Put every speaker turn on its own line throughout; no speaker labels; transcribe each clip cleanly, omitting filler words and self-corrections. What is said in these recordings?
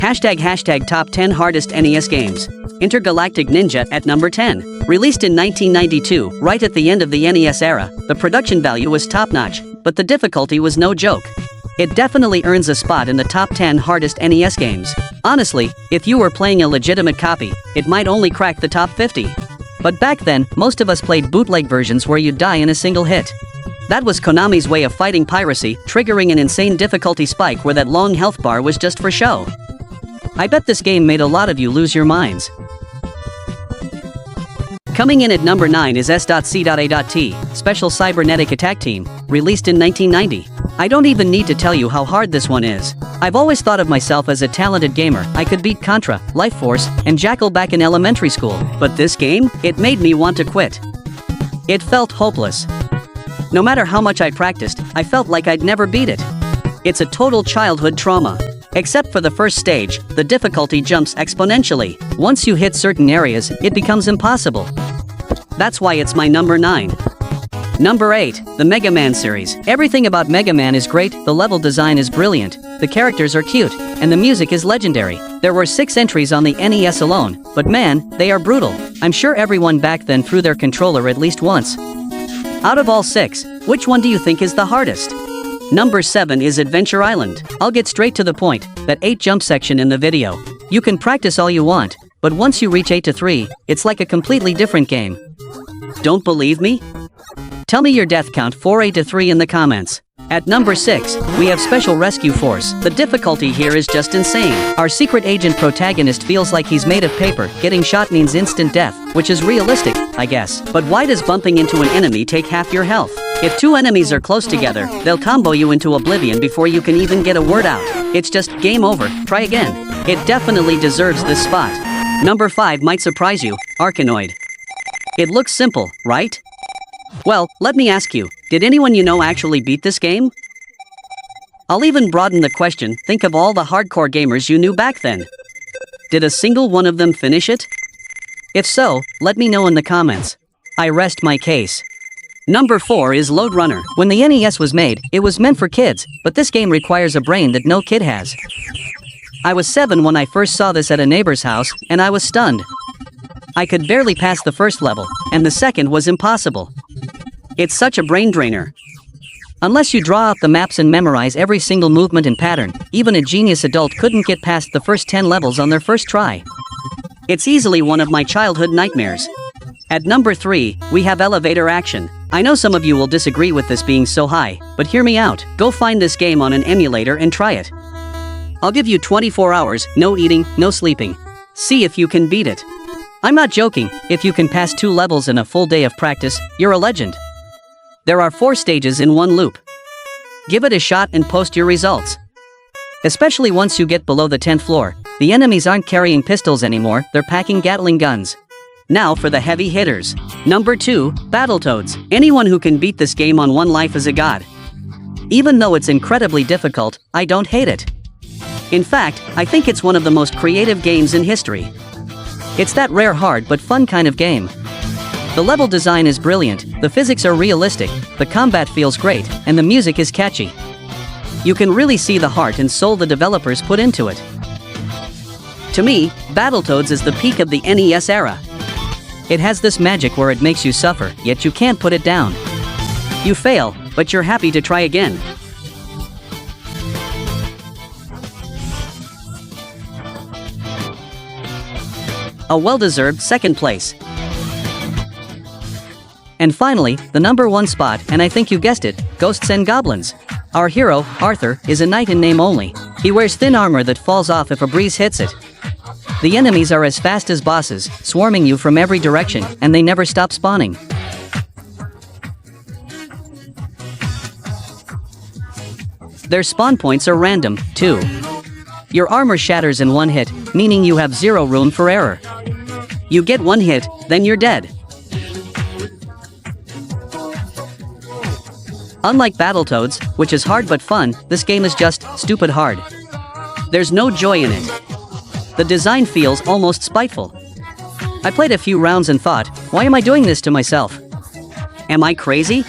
Hashtag top 10 hardest NES games. Intergalactic Ninja at number 10. Released in 1992, right at the end of the NES era, the production value was top-notch, but the difficulty was no joke. It definitely earns a spot in the top 10 hardest NES games. Honestly, if you were playing a legitimate copy, it might only crack the top 50. But back then, most of us played bootleg versions where you'd die in a single hit. That was Konami's way of fighting piracy, triggering an insane difficulty spike where that long health bar was just for show. I bet this game made a lot of you lose your minds. Coming in at number 9 is S.C.A.T, Special Cybernetic Attack Team, released in 1990. I don't even need to tell you how hard this one is. I've always thought of myself as a talented gamer. I could beat Contra, Life Force, and Jackal back in elementary school, but this game, it made me want to quit. It felt hopeless. No matter how much I practiced, I felt like I'd never beat it. It's a total childhood trauma. Except for the first stage, the difficulty jumps exponentially. Once you hit certain areas, it becomes impossible. That's why it's my number 9. Number 8, the Mega Man series. Everything about Mega Man is great, the level design is brilliant, the characters are cute, and the music is legendary. There were 6 entries on the NES alone, but man, they are brutal. I'm sure everyone back then threw their controller at least once. Out of all 6, which one do you think is the hardest? Number 7 is Adventure Island. I'll get straight to the point, that 8 jump section in the video. You can practice all you want, but once you reach 8 to 3, it's like a completely different game. Don't believe me? Tell me your death count for 8 to 3 in the comments. At number 6, we have Special Rescue Force. The difficulty here is just insane. Our secret agent protagonist feels like he's made of paper. Getting shot means instant death, which is realistic, I guess. But why does bumping into an enemy take half your health? If 2 enemies are close together, they'll combo you into oblivion before you can even get a word out. It's just game over, try again. It definitely deserves this spot. Number 5 might surprise you, Arkanoid. It looks simple, right? Well, let me ask you, did anyone you know actually beat this game? I'll even broaden the question, think of all the hardcore gamers you knew back then. Did a single one of them finish it? If so, let me know in the comments. I rest my case. Number 4 is Lode Runner. When the NES was made, it was meant for kids, but this game requires a brain that no kid has. I was 7 when I first saw this at a neighbor's house, and I was stunned. I could barely pass the first level, and the second was impossible. It's such a brain drainer. Unless you draw out the maps and memorize every single movement and pattern, even a genius adult couldn't get past the first 10 levels on their first try. It's easily one of my childhood nightmares. At number 3, we have Elevator Action. I know some of you will disagree with this being so high, but hear me out. Go find this game on an emulator and try it. I'll give you 24 hours, no eating, no sleeping. See if you can beat it. I'm not joking, if you can pass 2 levels in a full day of practice, you're a legend. There are 4 stages in one loop. Give it a shot and post your results. Especially once you get below the 10th floor, the enemies aren't carrying pistols anymore, they're packing Gatling guns. Now for the heavy hitters. Number 2, Battletoads. Anyone who can beat this game on one life is a god. Even though it's incredibly difficult, I don't hate it. In fact, I think it's one of the most creative games in history. It's that rare hard but fun kind of game. The level design is brilliant, the physics are realistic, the combat feels great, and the music is catchy. You can really see the heart and soul the developers put into it. To me, Battletoads is the peak of the NES era. It has this magic where it makes you suffer, yet you can't put it down. You fail, but you're happy to try again. A well-deserved second place. And finally, the number 1 spot, and I think you guessed it, Ghosts and Goblins. Our hero, Arthur, is a knight in name only. He wears thin armor that falls off if a breeze hits it. The enemies are as fast as bosses, swarming you from every direction, and they never stop spawning. Their spawn points are random, too. Your armor shatters in 1 hit, meaning you have 0 room for error. You get 1 hit, then you're dead. Unlike Battletoads, which is hard but fun, this game is just stupid hard. There's no joy in it. The design feels almost spiteful. I played a few rounds and thought, why am I doing this to myself? Am I crazy?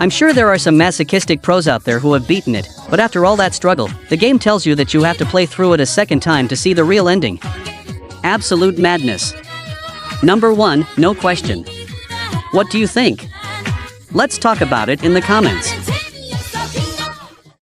I'm sure there are some masochistic pros out there who have beaten it, but after all that struggle, the game tells you that you have to play through it a second time to see the real ending. Absolute madness. Number 1, no question. What do you think? Let's talk about it in the comments.